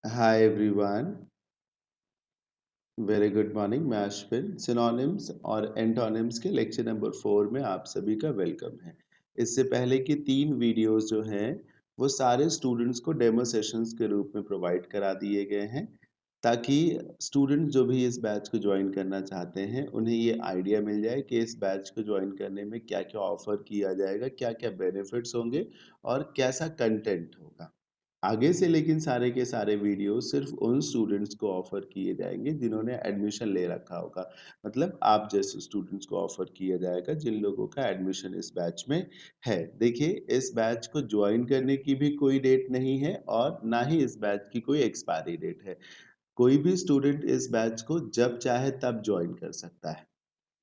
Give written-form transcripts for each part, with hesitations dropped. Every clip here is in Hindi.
Hi everyone, very good morning. मैं अश्विन। सिनोनिम्स और एंटोनिम्स के लेक्चर नंबर 4 में आप सभी का वेलकम है। इससे पहले की 3 वीडियोस जो हैं वो सारे स्टूडेंट्स को डेमो सेशंस के रूप में प्रोवाइड करा दिए गए हैं, ताकि स्टूडेंट जो भी इस बैच को ज्वाइन करना चाहते हैं उन्हें ये आइडिया मिल जाए कि इस बैच को ज्वाइन करने में क्या क्या ऑफर किया जाएगा, क्या क्या बेनिफिट्स होंगे और कैसा कंटेंट होगा आगे से। लेकिन सारे के सारे वीडियो सिर्फ उन स्टूडेंट्स को ऑफर किए जाएंगे जिन्होंने एडमिशन ले रखा होगा। मतलब आप जैसे स्टूडेंट्स को ऑफर किया जाएगा जिन लोगों का एडमिशन इस बैच में है। देखिए, इस बैच को ज्वाइन करने की भी कोई डेट नहीं है और ना ही इस बैच की कोई एक्सपायरी डेट है। कोई भी स्टूडेंट इस बैच को जब चाहे तब ज्वाइन कर सकता है।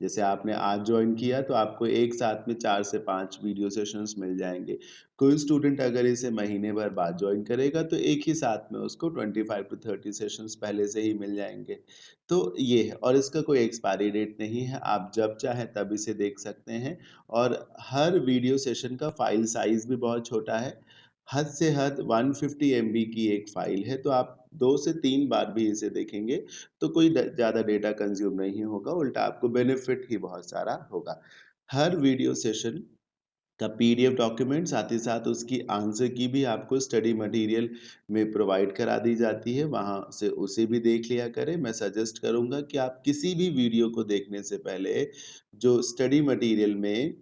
जैसे आपने आज ज्वाइन किया तो आपको एक साथ में 4 से 5 वीडियो सेशंस मिल जाएंगे। कोई स्टूडेंट अगर इसे महीने भर बाद ज्वाइन करेगा तो एक ही साथ में उसको 25 टू 30 सेशंस पहले से ही मिल जाएंगे। तो ये है, और इसका कोई एक्सपायरी डेट नहीं है, आप जब चाहें तब इसे देख सकते हैं। और हर वीडियो सेशन का फाइल साइज भी बहुत छोटा है। हद से हद 150 MB की एक फाइल है, तो आप 2 से 3 बार भी इसे देखेंगे तो कोई ज़्यादा डेटा कंज्यूम नहीं होगा, उल्टा आपको बेनिफिट ही बहुत सारा होगा। हर वीडियो सेशन का पीडीएफ डॉक्यूमेंट, साथ ही साथ उसकी आंसर की भी आपको स्टडी मटेरियल में प्रोवाइड करा दी जाती है, वहाँ से उसे भी देख लिया करें। मैं सजेस्ट करूँगा कि आप किसी भी वीडियो को देखने से पहले जो स्टडी मटेरियल में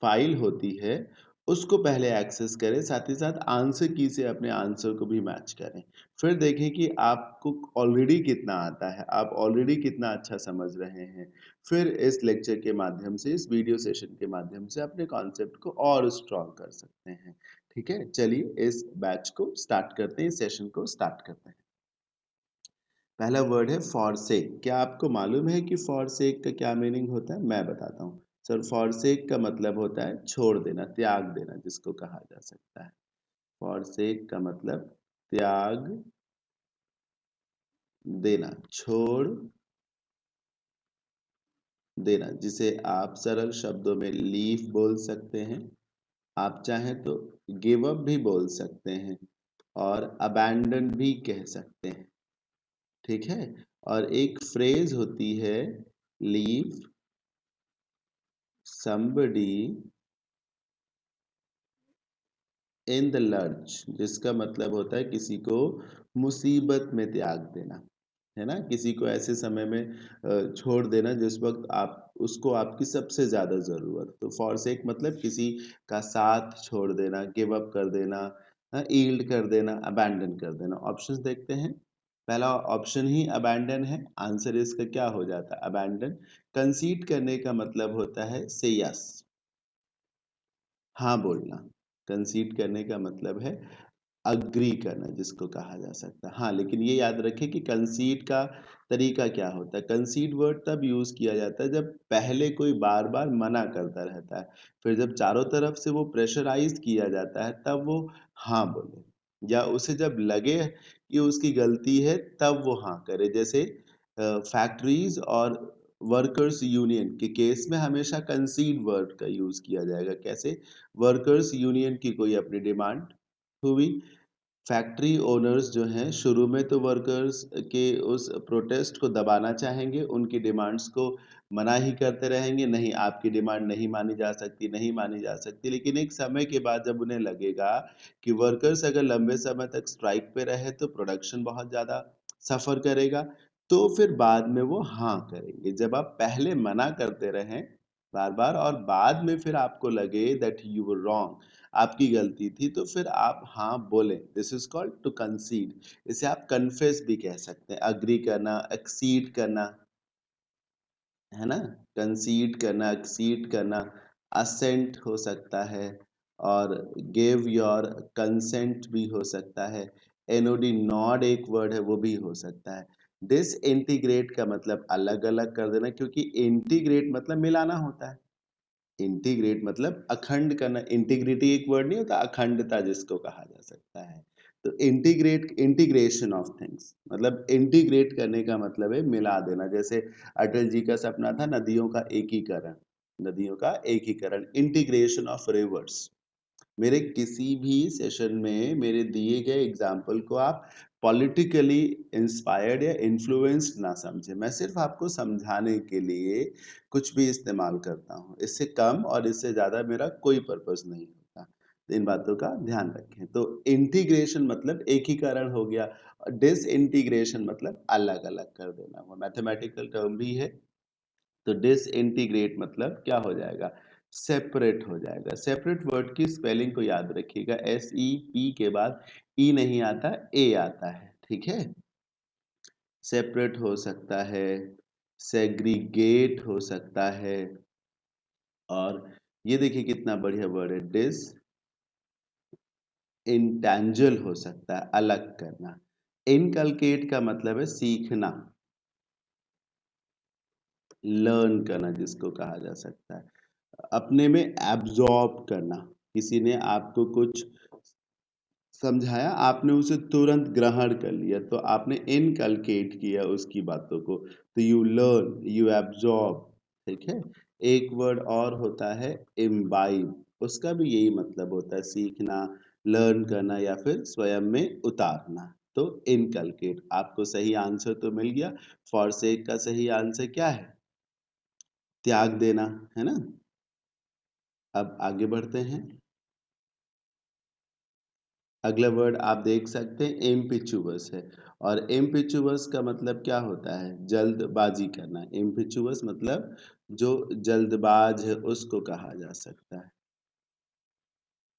फाइल होती है उसको पहले एक्सेस करें, साथ ही साथ आंसर की से अपने आंसर को भी मैच करें। फिर देखें कि आपको ऑलरेडी कितना आता है, आप ऑलरेडी कितना अच्छा समझ रहे हैं। फिर इस लेक्चर के माध्यम से, इस वीडियो सेशन के माध्यम से अपने कॉन्सेप्ट को और स्ट्रॉन्ग कर सकते हैं। ठीक है, चलिए इस बैच को स्टार्ट करते हैं, इस सेशन को स्टार्ट करते हैं। पहला वर्ड है फॉरसेक। क्या आपको मालूम है कि फॉरसेक का क्या मीनिंग होता है? मैं बताता हूँ। सर, फॉरसेक का मतलब होता है छोड़ देना, त्याग देना, जिसको कहा जा सकता है। फॉरसेक का मतलब त्याग देना, छोड़ देना, जिसे आप सरल शब्दों में लीव बोल सकते हैं। आप चाहें तो गिव अप भी बोल सकते हैं और अबैंडन भी कह सकते हैं। ठीक है। और एक फ्रेज होती है, leave somebody in the lurch, जिसका मतलब होता है किसी को मुसीबत में त्याग देना, है ना। किसी को ऐसे समय में छोड़ देना जिस वक्त आप उसको आपकी सबसे ज्यादा जरूरत। तो फॉरसेक मतलब किसी का साथ छोड़ देना, गिव अप कर देना, ईल्ड कर देना, अबैंडन कर देना। ऑप्शंस देखते हैं। पहला ऑप्शन ही अबैंडन है, आंसर इसका क्या हो जाता है? अबैंडन। कंसीड करने का मतलब होता है से यस, हाँ बोलना। कंसीड करने का मतलब है अग्री करना, जिसको कहा जा सकता है। हाँ, लेकिन ये याद रखें कि कंसीड का तरीका क्या होता है। कंसीड वर्ड तब यूज किया जाता है जब पहले कोई बार बार मना करता रहता है, फिर जब चारों तरफ से वो प्रेशराइज किया जाता है तब वो हाँ बोले, या उसे जब लगे कि उसकी गलती है तब वो हाँ करे। जैसे फैक्ट्रीज और वर्कर्स यूनियन के केस में हमेशा कंसीड वर्ड का यूज किया जाएगा। कैसे? वर्कर्स यूनियन की कोई अपनी डिमांड हुई, फैक्ट्री ओनर्स जो हैं शुरू में तो वर्कर्स के उस प्रोटेस्ट को दबाना चाहेंगे, उनकी डिमांड्स को मना ही करते रहेंगे, नहीं आपकी डिमांड नहीं मानी जा सकती, नहीं मानी जा सकती। लेकिन एक समय के बाद जब उन्हें लगेगा कि वर्कर्स अगर लंबे समय तक स्ट्राइक पे रहे तो प्रोडक्शन बहुत ज़्यादा सफ़र करेगा, तो फिर बाद में वो हाँ करेंगे। जब आप पहले मना करते रहें बार-बार और बाद में फिर आपको लगे दैट यू वर रॉन्ग, आपकी गलती थी, तो फिर आप हाँ बोलें। This is called to concede. इसे आप कन्फेस भी कह सकते हैं, अग्री करना, एक्सीड करना, है ना। कंसीड करना, एक्सीड करना, असेंट हो सकता है, और गिव योर कंसेंट भी हो सकता है। एनओडी नॉड एक वर्ड है, वो भी हो सकता है। डिस इंटीग्रेट का मतलब अलग अलग कर देना, क्योंकि इंटीग्रेट मतलब मिलाना होता है। इंटीग्रेट मतलब अखंड करना। इंटीग्रिटी एक वर्ड नहीं होता, अखंडता जिसको कहा जा सकता है। तो इंटीग्रेट, इंटीग्रेशन ऑफ थिंग्स, मतलब इंटीग्रेट करने का मतलब है मिला देना। जैसे अटल जी का सपना था नदियों का एकीकरण, नदियों का एकीकरण, इंटीग्रेशन ऑफ रिवर्स। मेरे किसी भी सेशन में मेरे दिए गए एग्जाम्पल को आप पॉलिटिकली इंस्पायर्ड या इन्फ्लुएंस्ड ना समझें। मैं सिर्फ आपको समझाने के लिए कुछ भी इस्तेमाल करता हूँ। इससे कम और इससे ज़्यादा मेरा कोई पर्पस नहीं होता। तो इन बातों का ध्यान रखें। तो इंटीग्रेशन मतलब एकीकरण हो गया, और डिसइंटीग्रेशन मतलब अलग-अलग कर देना। वो मैथमेटिकल टर्म भी है। तो डिसइंटीग्रेट मतलब क्या हो जाएगा? सेपरेट हो जाएगा। सेपरेट वर्ड की स्पेलिंग को याद रखिएगा, SEP के बाद ई नहीं आता, ए आता है, ठीक है? सेपरेट हो सकता है, सेग्रीगेट हो सकता है, और ये देखिए कितना बढ़िया वर्ड है, डिस इंटेंजल हो सकता है, अलग करना। इनकलकेट का मतलब है सीखना, लर्न करना जिसको कहा जा सकता है। अपने में एब्जॉर्ब करना, किसी ने आपको कुछ समझाया, आपने उसे तुरंत ग्रहण कर लिया, तो आपने इनकलकेट किया उसकी बातों को। तो यू लर्न, यू एब्जॉर्ब, ठीक है? एक वर्ड और होता है इम्बाइब, उसका भी यही मतलब होता है, सीखना, लर्न करना या फिर स्वयं में उतारना। तो इनकलकेट, आपको सही आंसर तो मिल गया। फॉरसेक का सही आंसर क्या है? त्याग देना, है ना? अब आगे बढ़ते हैं। अगला वर्ड आप देख सकते हैं इम्पिचुअस है, और इम्पिचुअस का मतलब क्या होता है? जल्दबाजी करना। इम्पिचुअस मतलब जो जल्दबाज है उसको कहा जा सकता है,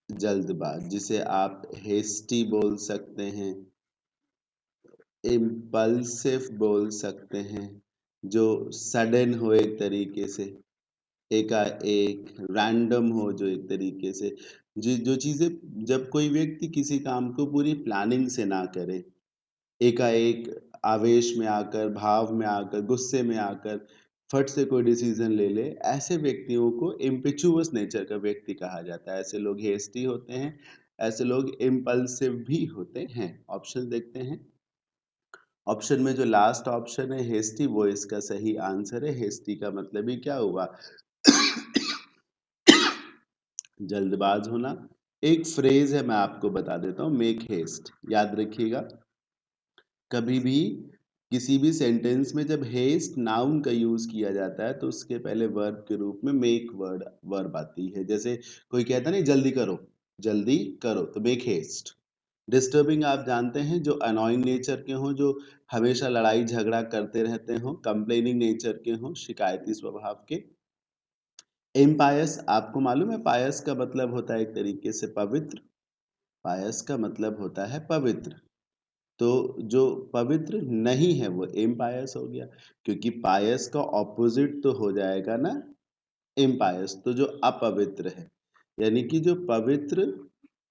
जल्दबाज, जिसे आप हेस्टी बोल सकते हैं, इम्पल्सिव बोल सकते हैं, जो सडन हो एक तरीके से, एकाएक रैंडम हो जो एक तरीके से, जो चीजें, जब कोई व्यक्ति किसी काम को पूरी प्लानिंग से ना करे, एकाएक आवेश में आकर, भाव में आकर, गुस्से में आकर फट से कोई डिसीजन ले ले, ऐसे व्यक्तियों को इम्पेचुअस नेचर का व्यक्ति कहा जाता है। ऐसे लोग हेस्टी होते हैं, ऐसे लोग इम्पल्सिव भी होते हैं। ऑप्शन देखते हैं। ऑप्शन में जो लास्ट ऑप्शन है हेस्टी, वो इसका सही आंसर है। हेस्टी का मतलब ही क्या हुआ? जल्दबाज होना। एक फ्रेज है, मैं आपको बता देता हूँ, मेक हेस्ट, याद रखिएगा। कभी भी किसी भी सेंटेंस में जब हेस्ट नाउन का यूज किया जाता है तो उसके पहले वर्ब के रूप में मेक वर्ब आती है। जैसे कोई कहता नहीं जल्दी करो, जल्दी करो, तो मेक हेस्ट। डिस्टर्बिंग आप जानते हैं, जो अनोइंग नेचर के हों, जो हमेशा लड़ाई झगड़ा करते रहते हों, कंप्लेनिंग नेचर के हों, शिकायती स्वभाव के। इम्पायस, आपको मालूम है पायस का मतलब होता है एक तरीके से पवित्र। पायस का मतलब होता है पवित्र। तो जो पवित्र नहीं है वो इम्पायस हो गया, क्योंकि पायस का ऑपोजिट तो हो जाएगा ना इम्पायस, तो जो अपवित्र है, यानी कि जो पवित्र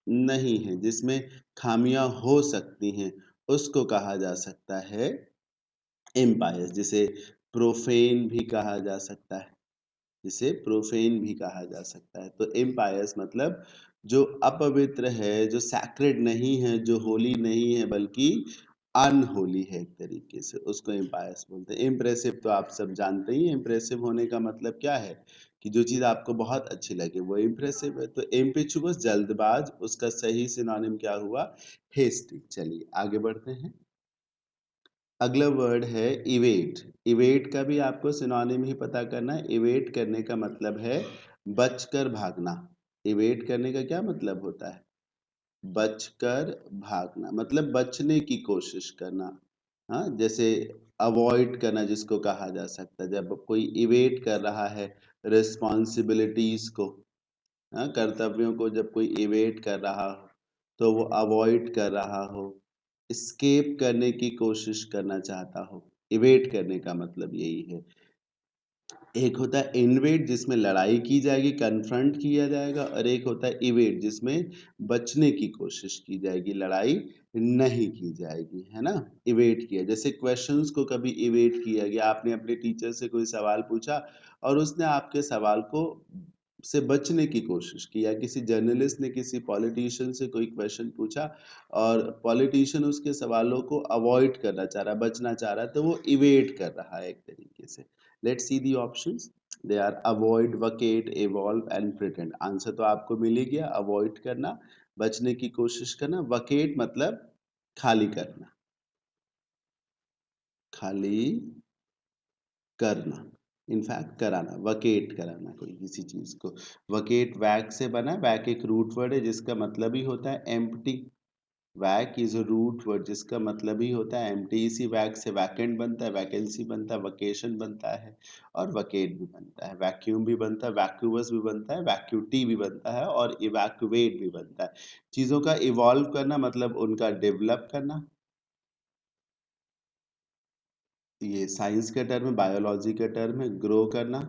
नहीं है, जिसमें खामियां हो सकती हैं, उसको कहा जा सकता है इम्पायस, जिसे प्रोफेन भी कहा जा सकता है, जिसे प्रोफेन भी कहा जा सकता है। तो इम्पायस मतलब जो अपवित्र है, जो सैक्रेड नहीं है, जो होली नहीं है, बल्कि अनहोली है एक तरीके से, उसको इम्पायस बोलते हैं। इम्प्रेसिव तो आप सब जानते ही हैं, इम्प्रेसिव होने का मतलब क्या है? कि जो चीज आपको बहुत अच्छी लगे वो इम्प्रेसिव है। तो इम्पिचुअस जल्दबाज, उसका सही सिनोनिम क्या हुआ? हेस्टी। चलिए आगे बढ़ते हैं। अगला वर्ड है इवेट। इवेट का भी आपको सिनोनिम ही पता करना है। इवेट करने का मतलब है बचकर भागना। इवेट करने का क्या मतलब होता है? बचकर भागना, मतलब बचने की कोशिश करना। हाँ, जैसे अवॉइड करना जिसको कहा जा सकता है, जब कोई इवेट कर रहा है रिस्पॉन्सिबिलिटीज को, हाँ, कर्तव्यों को जब कोई इवेट कर रहा हो, तो वो अवॉइड कर रहा हो, एस्केप करने की कोशिश करना चाहता हो। इवेट करने का मतलब यही है। एक होता है इन्वेट, जिसमें लड़ाई की जाएगी, कन्फ्रंट किया जाएगा, और एक होता है इवेट, जिसमें बचने की कोशिश की जाएगी, लड़ाई नहीं की जाएगी, है ना? इवेट किया, जैसे क्वेश्चंस को कभी इवेट किया गया, आपने अपने टीचर से कोई सवाल पूछा और उसने आपके सवाल को से बचने की कोशिश की, या किसी जर्नलिस्ट ने किसी पॉलिटिशियन से कोई क्वेश्चन पूछा और पॉलिटिशियन उसके सवालों को अवॉइड करना चाह रहा है, बचना चाह रहा है, तो वो इवेट कर रहा है एक तरीके से। Let's see the options. They are avoid, vacate, evolve and pretend. Answer तो आपको मिल ही गया, अवॉइड करना, बचने की कोशिश करना। वकेट मतलब खाली करना, खाली करना, इनफैक्ट कराना, वकेट कराना कोई किसी चीज को। वकेट वैक से बना, वैक एक रूट वर्ड है जिसका मतलब ही होता है empty. Vac is a root word जिसका मतलब ही होता है एम्प्टी। इसी वैक से वैकेंट बनता है, वैकेंसी बनता है, वकेशन बनता है, और वकेट भी बनता है। वैक्यूम भी बनता है, वैक्यूवस भी बनता है, वैक्यूटी भी बनता है, और इवैक्यूएट भी बनता है। चीजों का इवॉल्व करना मतलब उनका डेवलप करना, ये साइंस का टर्म है, बायोलॉजी का टर्म है। ग्रो करना,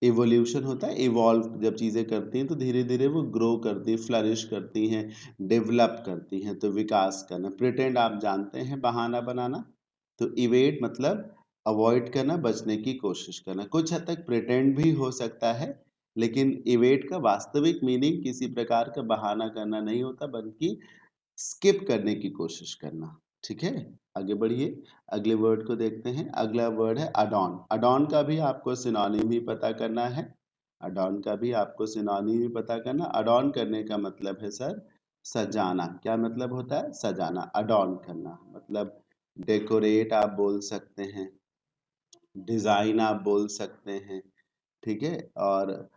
इवोल्यूशन होता है, इवॉल्व जब चीजें करती हैं तो धीरे धीरे वो ग्रो करती हैं, फ्लरिश करती हैं, डेवलप करती हैं, तो विकास करना। प्रिटेंड आप जानते हैं, बहाना बनाना। तो इवेट मतलब अवॉइड करना, बचने की कोशिश करना। कुछ हद तक प्रिटेंड भी हो सकता है, लेकिन इवेट का वास्तविक मीनिंग किसी प्रकार का बहाना करना नहीं होता, बल्कि स्किप करने की कोशिश करना। ठीक है, आगे बढ़िए, अगले वर्ड को देखते हैं। अगला वर्ड है अडॉन। अडॉन का भी आपको सिनोनिम ही पता करना है। अडॉन का भी आपको सिनोनिम ही पता करना। अडॉन करने का मतलब है सर सजाना। क्या मतलब होता है? सजाना। अडॉन करना मतलब डेकोरेट आप बोल सकते हैं, डिजाइन आप बोल सकते हैं, ठीक है, और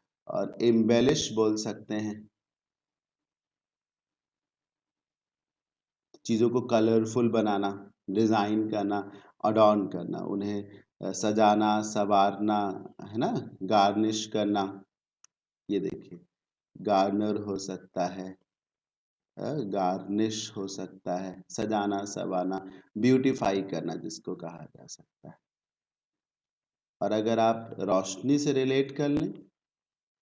एम्बेलिश बोल सकते हैं। चीज़ों को कलरफुल बनाना, डिज़ाइन करना, अडॉर्न करना, उन्हें सजाना, संवारना, है ना? गार्निश करना। ये देखिए, गार्नर हो सकता है, गार्निश हो सकता है, सजाना, संवारना, ब्यूटीफाई करना जिसको कहा जा सकता है। और अगर आप रोशनी से रिलेट कर लें,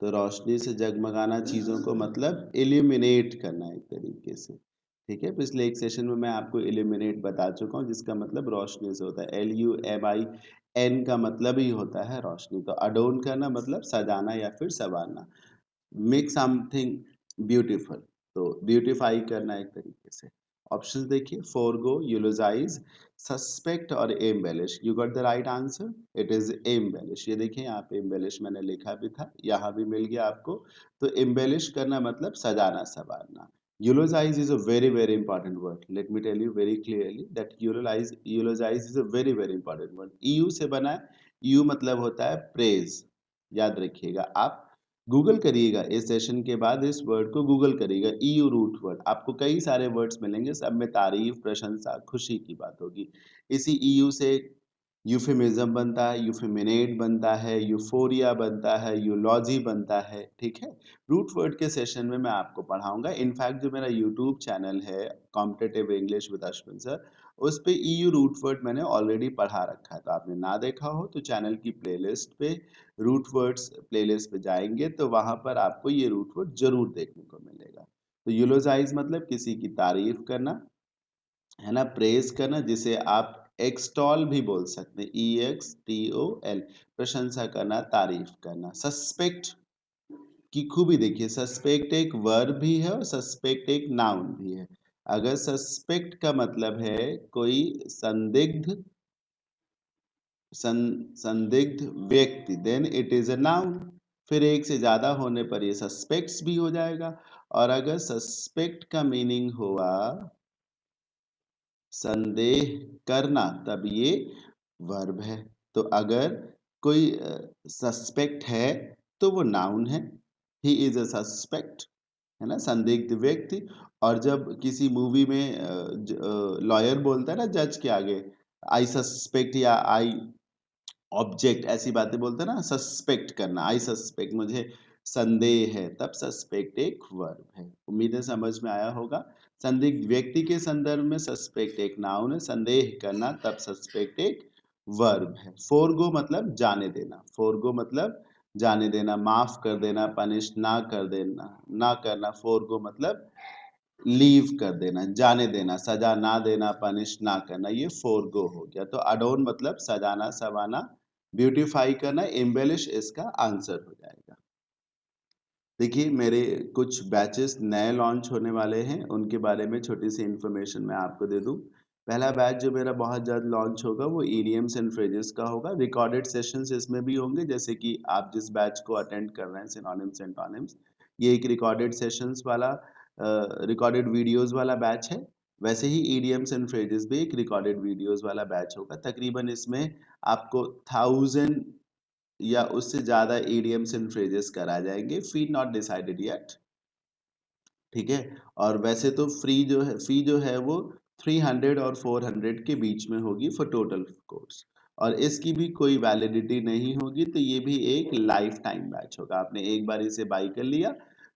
तो रोशनी से जगमगाना चीज़ों को मतलब इल्यूमिनेट करना एक तरीके से। ठीक है, पिछले एक सेशन में मैं आपको इल्यूमिनेट बता चुका हूँ, जिसका मतलब रोशनी से होता है। LUMIN का मतलब ही होता है रोशनी। तो अडोन करना मतलब सजाना या फिर संवारना, मेक समथिंग ब्यूटीफुल, तो ब्यूटीफाई करना एक तरीके से। ऑप्शंस देखिए, फोरगो, यूलोजाइज, सस्पेक्ट और embellish. You got the right answer, it is embellish. ये देखिए यहाँ पे एम्बेलिश मैंने लिखा भी था, यहाँ भी मिल गया आपको। तो एम्बेलिश करना मतलब सजाना संवारना। Eulogize is a very very important word. Let me tell you very clearly that eulogize is a very very important word. EU से बना है। EU मतलब होता है praise। याद रखिएगा, आप गूगल करिएगा इस सेशन के बाद, इस वर्ड को गूगल करिएगा। EU रूट वर्ड, आपको कई सारे वर्ड्स मिलेंगे, सब में तारीफ, प्रशंसा, खुशी की बात होगी। इसी EU से यूफेमिज्म बनता है, यूफेमिनेट बनता है, यूफोरिया बनता है, यूलॉजी बनता है। ठीक है, रूट वर्ड के सेशन में मैं आपको पढ़ाऊंगा। इनफैक्ट जो मेरा यूट्यूब चैनल है competitive English with Ashwin sir, उस पे EU रूट वर्ड मैंने ऑलरेडी पढ़ा रखा है। तो आपने ना देखा हो तो चैनल की प्लेलिस्ट पे, रूट वर्ड्स प्लेलिस्ट पे जाएंगे तो वहां पर आपको ये रूट वर्ड जरूर देखने को मिलेगा। तो यूलोजाइज मतलब किसी की तारीफ करना, है ना, प्रेज करना, जिसे आप एक्सटॉल भी बोल सकते हैं, EXTOL, प्रशंसा करना, तारीफ करना। सस्पेक्ट की खूबी देखिए, सस्पेक्ट एक वर्ब भी है और सस्पेक्ट एक नाउन भी है। अगर सस्पेक्ट का मतलब है कोई संदिग्ध, संदिग्ध व्यक्ति, then it is a noun. फिर एक से ज्यादा होने पर ये सस्पेक्ट्स भी हो जाएगा। और अगर सस्पेक्ट का मीनिंग हुआ संदेह करना, तब ये वर्ब है। तो अगर कोई सस्पेक्ट है तो वो नाउन है, ही इज अ सस्पेक्ट, है ना, संदिग्ध व्यक्ति। और जब किसी मूवी में लॉयर बोलता है ना जज के आगे, आई सस्पेक्ट या आई ऑब्जेक्ट, ऐसी बातें बोलते हैं ना, सस्पेक्ट करना, आई सस्पेक्ट, मुझे संदेह है, तब सस्पेक्ट एक वर्ब है। उम्मीद है समझ में आया होगा। संदिग्ध व्यक्ति के संदर्भ में सस्पेक्ट एक नाउन है, संदेह करना तब सस्पेक्ट एक वर्ब है। फोरगो मतलब जाने देना, फोरगो मतलब जाने देना, माफ कर देना, पनिश ना कर देना, ना करना। फोरगो मतलब लीव कर देना, जाने देना, सजा ना देना, पनिश ना करना, ये फोरगो हो गया। तो अडोन मतलब सजाना, संवारना, ब्यूटीफाई करना, एम्बेलिश इसका आंसर हो जाएगा। देखिए, मेरे कुछ बैचेस नए लॉन्च होने वाले हैं, उनके बारे में छोटी-सी इन्फॉर्मेशन मैं आपको दे दूँ। पहला बैच जो मेरा बहुत जल्द लॉन्च होगा, वो ईडीएम्स एंड फ्रेजेस का होगा। रिकॉर्डेड सेशंस इसमें भी होंगे, जैसे कि आप जिस बैच को अटेंड कर रहे हैं, सिनोनिम्स एंटोनिम्स, ये एक रिकॉर्डेड सेशंस वाला रिकॉर्डेड वीडियोज़ वाला बैच है। वैसे ही ईडीएम्स एंड फ्रेजेस भी एक रिकॉर्डेड वीडियोज़ वाला बैच होगा। तकरीबन इसमें आपको 1000 या उससे ज़्यादा इडियम्स एंड फ्रेजेस कराए जाएंगे। फी नॉट डिसाइडेड येट, ठीक है। और वैसे तो फी जो है वो 300 और 400 के बीच में होगी फॉर टोटल कोर्स, और इसकी भी कोई वैलिडिटी नहीं होगी। तो ये भी एक लाइफ टाइम बैच होगा। आपने एक बार इसे बाई कर लिया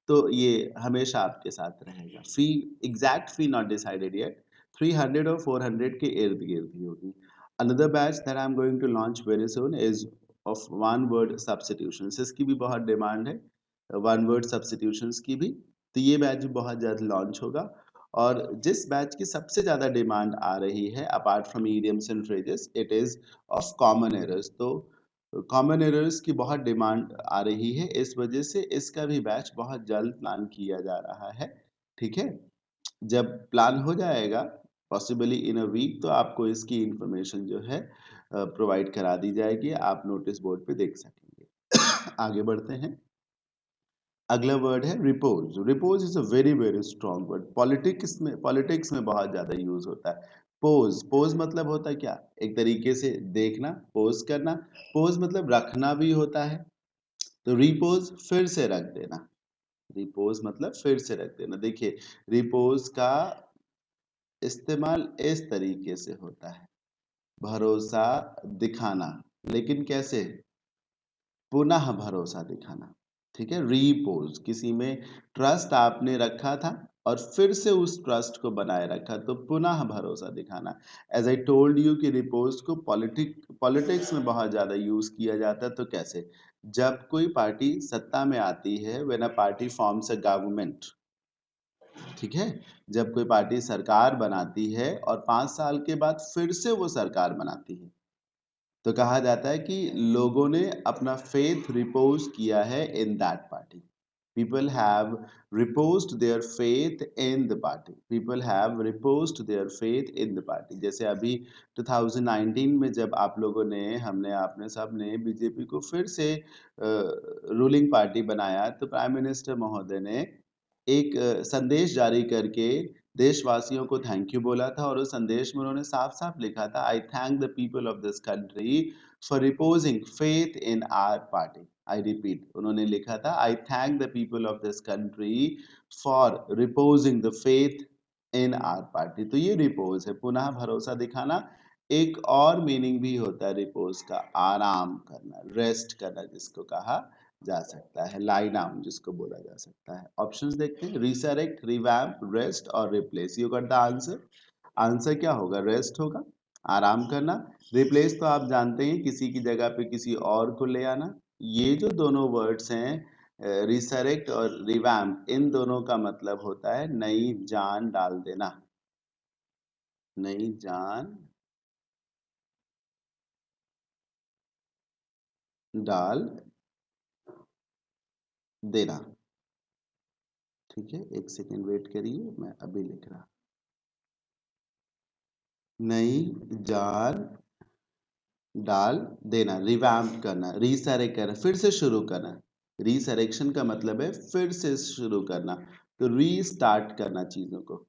तो ये हमेशा आपके साथ रहेगा। Fee, exact fee not decided yet, 300 और 400 के इर्द गिर्द ही होगी। Another batch that I am going to launch very soon is of one word substitutions. इसकी भी बहुत डिमांड है, वन वर्ड सब्स्टिट्यूशंस की भी। तो ये बैच भी बहुत जल्द लॉन्च होगा। और जिस बैच की सबसे ज़्यादा डिमांड आ रही है apart from idioms and phrases, it is of common errors. तो कॉमन एरर्स की बहुत डिमांड आ रही है, इस वजह से इसका भी बैच बहुत जल्द प्लान किया जा रहा है, ठीक है। जब प्लान हो जाएगा पॉसिबली इन अ वीक, तो आपको इसकी इंफॉर्मेशन जो है प्रोवाइड करा दी जाएगी, आप नोटिस बोर्ड पे देख सकेंगे। आगे बढ़ते हैं। अगला वर्ड है repose. Repose is a very very strong word. Politics में बहुत ज्यादा यूज होता है। पोज, पोज मतलब होता है क्या, एक तरीके से देखना, पोज करना। पोज मतलब रखना भी होता है। तो रिपोज फिर से रख देना। रिपोज मतलब फिर से रख देना। देखिए, रिपोज का इस्तेमाल इस तरीके से होता है, भरोसा दिखाना। लेकिन कैसे, पुनः भरोसा दिखाना, ठीक है। रीपोज, किसी में ट्रस्ट आपने रखा था और फिर से उस ट्रस्ट को बनाए रखा, तो पुनः भरोसा दिखाना। एज आई टोल्ड यू कि रिपोज को पॉलिटिक्स में बहुत ज्यादा यूज किया जाता है। तो कैसे, जब कोई पार्टी सत्ता में आती है, when a party forms a government, ठीक है, जब कोई पार्टी सरकार बनाती है और 5 साल के बाद फिर से वो सरकार बनाती है, तो कहा जाता है कि लोगों ने अपना फेथ रिपोज किया है in that party. People have reposed their faith in the party. People have reposed their faith in the party. जैसे अभी 2019 में जब आप लोगों ने, हमने, आपने सब ने बीजेपी को फिर से रूलिंग पार्टी बनाया, तो प्राइम मिनिस्टर महोदय ने एक संदेश जारी करके देशवासियों को थैंक यू बोला था। और उस संदेश में उन्होंने साफ-साफ लिखा था, I thank the people of this country for reposing faith in our party. I repeat, उन्होंने लिखा था, I thank the people of this country for reposing the faith in our party. तो ये रिपोज है, पुनः भरोसा दिखाना। एक और मीनिंग भी होता है रिपोज का, आराम करना, रेस्ट करना जिसको कहा जा सकता है, लाई डाउन जिसको बोला जा सकता है। ऑप्शंस देखते हैं, रिसरेक्ट, रिवैम्प, रेस्ट और replace. You got the answer. Answer क्या होगा, रेस्ट होगा, आराम करना। रिप्लेस तो आप जानते हैं, किसी की जगह पे किसी और को ले आना। ये जो दोनों वर्ड्स हैं, रिसरेक्ट और रिवैम्प, इन दोनों का मतलब होता है नई जान डाल देना। नई जान डाल देना, ठीक है। एक सेकेंड वेट करिए, मैं अभी लिख रहा। नई जान डाल देना, रिवैम्प करना, रीसरेक्ट करना, फिर से शुरू करना। रीसरेक्शन का मतलब है फिर से शुरू करना, तो रीस्टार्ट करना चीजों को।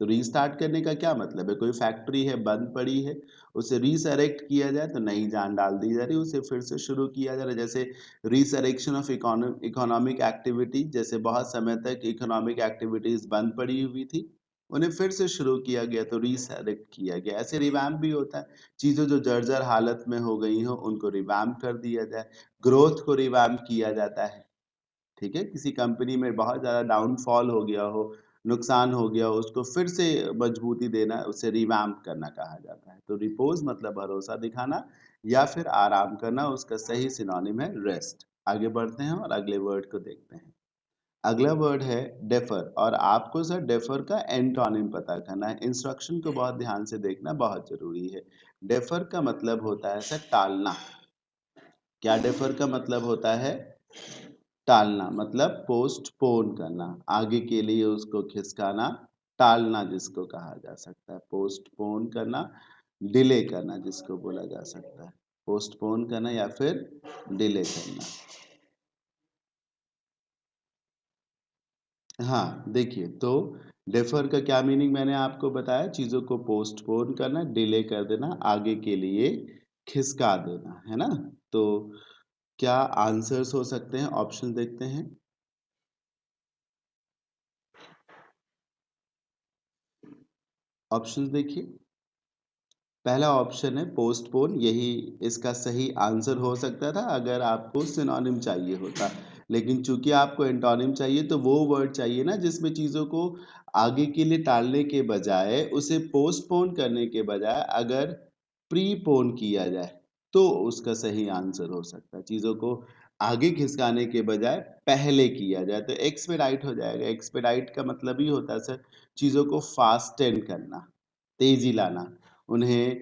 तो रीस्टार्ट करने का क्या मतलब है, कोई फैक्ट्री है बंद पड़ी है, उसे रीसरेक्ट किया जाए तो नई जान डाल दी जा रही है, उसे फिर से शुरू किया जा रहा है। जैसे रीसरेक्शन ऑफ इकोनॉमिक एक्टिविटी, जैसे बहुत समय तक इकोनॉमिक एक्टिविटीज बंद पड़ी हुई थी, उन्हें फिर से शुरू किया गया, तो रीसरेक्ट किया गया। ऐसे रिवैम्प भी होता है, चीजें जो जर्जर हालत में हो गई हो उनको रिवैम्प कर दिया जाए। ग्रोथ को रिवैम्प किया जाता है, ठीक है। किसी कंपनी में बहुत ज़्यादा डाउनफॉल हो गया हो, नुकसान हो गया हो, उसको फिर से मजबूती देना, उसे रिवैम्प करना कहा जाता है। तो रिपोज मतलब भरोसा दिखाना या फिर आराम करना, उसका सही सिनोनिम है रेस्ट। आगे बढ़ते हैं और अगले वर्ड को देखते हैं। अगला वर्ड है डेफर, और आपको सर डेफर का एंटोनिम पता करना है। इंस्ट्रक्शन को बहुत ध्यान से देखना बहुत जरूरी है। डेफर का मतलब होता है सर टालना। क्या डेफर का मतलब होता है, टालना मतलब पोस्टपोन करना, आगे के लिए उसको खिसकाना, टालना जिसको कहा जा सकता है, पोस्टपोन करना, डिले करना जिसको बोला जा सकता है, पोस्टपोन करना या फिर डिले करना। हाँ, देखिए तो डेफर का क्या मीनिंग मैंने आपको बताया, चीज़ों को पोस्टपोन करना, डिले कर देना, आगे के लिए खिसका देना, है ना? तो क्या आंसर्स हो सकते हैं? ऑप्शन देखते हैं। ऑप्शंस देखिए। पहला ऑप्शन है पोस्टपोन, यही इसका सही आंसर हो सकता था अगर आपको सिनोनिम चाहिए होता, लेकिन चूंकि आपको एंटोनिम चाहिए तो वो वर्ड चाहिए ना जिसमें चीज़ों को आगे के लिए टालने के बजाय, उसे पोस्टपोन करने के बजाय अगर प्रीपोन किया जाए तो उसका सही आंसर हो सकता है। चीज़ों को आगे खिसकाने के बजाय पहले किया जाए तो एक्सपेडाइट हो जाएगा। एक्सपेडाइट का मतलब ही होता है सर चीज़ों को फास्टेन करना, तेजी लाना, उन्हें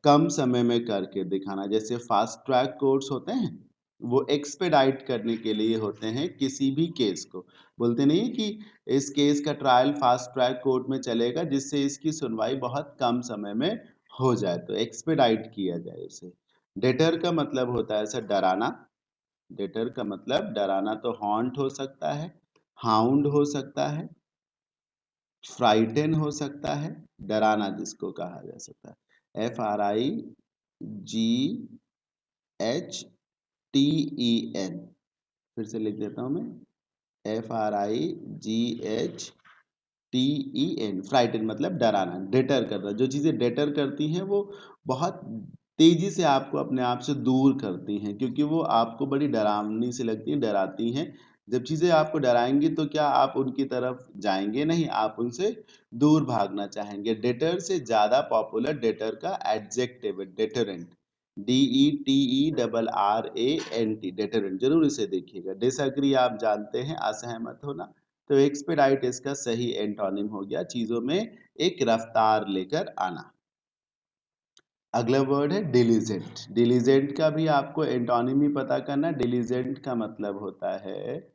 कम समय में करके दिखाना। जैसे फास्ट ट्रैक कोर्ट्स होते हैं, वो एक्सपेडाइट करने के लिए होते हैं किसी भी केस को। बोलते नहीं है कि इस केस का ट्रायल फास्ट ट्रैक कोर्ट में चलेगा जिससे इसकी सुनवाई बहुत कम समय में हो जाए, तो एक्सपेडाइट किया जाए उसे। डेटर का मतलब होता है सर डराना। डेटर का मतलब डराना, तो हॉन्ट हो सकता है, हाउंड हो सकता है, फ्राइटन हो सकता है, डराना जिसको कहा जा सकता है। FRIGHTEN, फिर से लिख देता हूं मैं, FRIGHTEN, फ्राइटन मतलब डराना, डेटर करना। जो चीजें डेटर करती हैं वो बहुत तेजी से आपको अपने आप से दूर करती हैं, क्योंकि वो आपको बड़ी डरावनी सी लगती हैं, डराती हैं। जब चीजें आपको डराएंगी तो क्या आप उनकी तरफ जाएंगे नहीं, आप उनसे दूर भागना चाहेंगे। डेटर से ज्यादा पॉपुलर डेटर का एडजेक्टिव है डेटरेंट, DETERRANT, डेटरेंट। जरूर इसे देखिएगा। डिसएग्री आप जानते हैं, असहमत होना, तो एक्सपेडाइट इसका सही एंटोनिम हो गया, चीजों में एक रफ्तार लेकर आना। अगला वर्ड है डिलीजेंट। डिलीजेंट का भी आपको एंटोनिम ही पता करना। डिलीजेंट का मतलब होता है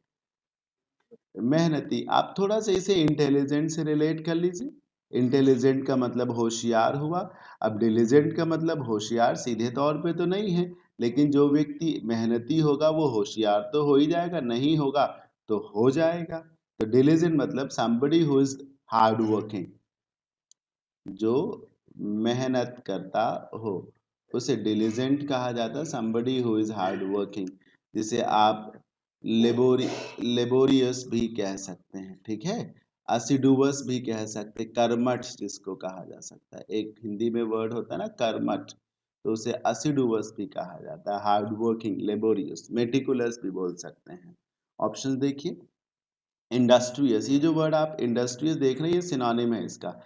मेहनती। आप थोड़ा सा इसे इंटेलिजेंट से रिलेट कर लीजिए। इंटेलिजेंट का मतलब होशियार हुआ। अब डिलीजेंट का मतलब होशियार सीधे तौर पे तो नहीं है, लेकिन जो व्यक्ति मेहनती होगा वो होशियार तो हो ही जाएगा, नहीं होगा तो हो जाएगा। तो डिलीजेंट मतलब somebody who is hard working, जो मेहनत करता हो उसे डिलीजेंट कहा जाता है। somebody who is hard working, जिसे आप लेबोरी लेबोरियस भी कह सकते हैं, ठीक है। असिडुअस भी कह सकते हैं, कर्मठ जिसको कहा जा सकता है। एक हिंदी में वर्ड होता है ना कर्मठ, तो उसे असिडुअस भी कहा जाता है, हार्ड वर्किंग, लेबोरियस, मेटिकुलस भी बोल सकते हैं। ऑप्शन देखिए। इंडस्ट्रियस, ये जो वर्ड आप इंडस्ट्रियस देख रहे हैं ये सिनोनिम है इसका।